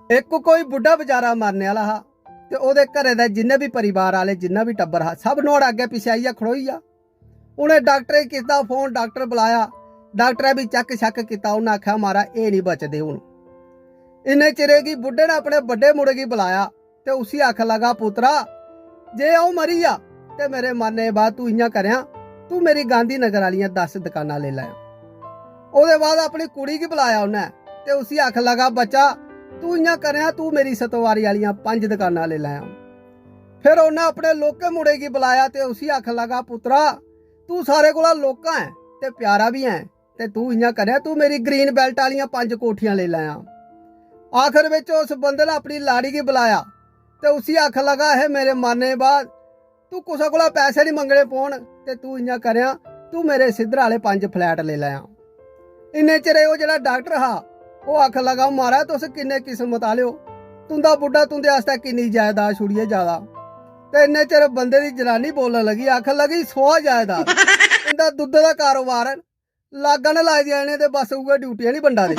एक कोई बुढ़ा बेचारा मरने वाला हा ते ओदे घरे दे जिन्ने भी परिवार वाले जिन्ना भी टब्बर हा सब नुहाड़े अग्गे पिछे आइया खड़ोई आ। उन्हें डॉक्टर गी कीता फोन, डॉक्टर बुलाया, डॉक्टरै भी चेक शक कीता, उन्हें आख्या मारा एह् नहीं बचदे हुण। इन्ने चिरे गी बुढ़े ने अपने बड्डे मुड़े गी बुलाया ते उसी आखन लगा पुत्रा जे अऊं मरी जा ते मेरे मरने दे बाद तू इयां करेआं, तू मेरी गांधी नगर आलियां 10 दुकानां ले लैं। ओदे बाद अपनी कुड़ी गी बुलाया उन्हें ते उसी आखन लगा बच्चा तू इयां करेआं, तू मेरी सतवारी आलियां 5 दुकानां ले लैं। फिर उन्हें अपने लोके मुड़े गी बुलाया ते उसी आखन लगा पुत्रा तू सारे कोला लोका है ते प्यारा भी है ते तू इयां करेआं, तू मेरी ग्रीन बेल्ट आलियां 5 कोठियां ले लैं। आखिर विच उस बंदे ने अपनी लाड़ी गी बुलाया ते उसी आखन लगा है मेरे मरने दे बाद तू कुसै कोला पैसे नहीं मंगने पौन ते तू इयां करेआं, तू मेरे सिद्धर आले 5 फ्लैट ले लैं। इन्ने चिरे ओह जेह्ड़ा डॉक्टर हा ओह आखन लगा महाराज तुस किन्ने किस्मत आले हो, तुंदा बुड्ढा तुंदे आस्ते किन्नी जायदाद छुड़िए ज्यादा। ते इन्ने चिर बंदे दी जनानी बोलन लगी, आखन लगी 100 जायदाद, इंदा दुद्धे दा कारोबार है, लागन लाई दियां इ'नें ते बस उ'ऐ ड्यूटियां नहीं बंडा दे।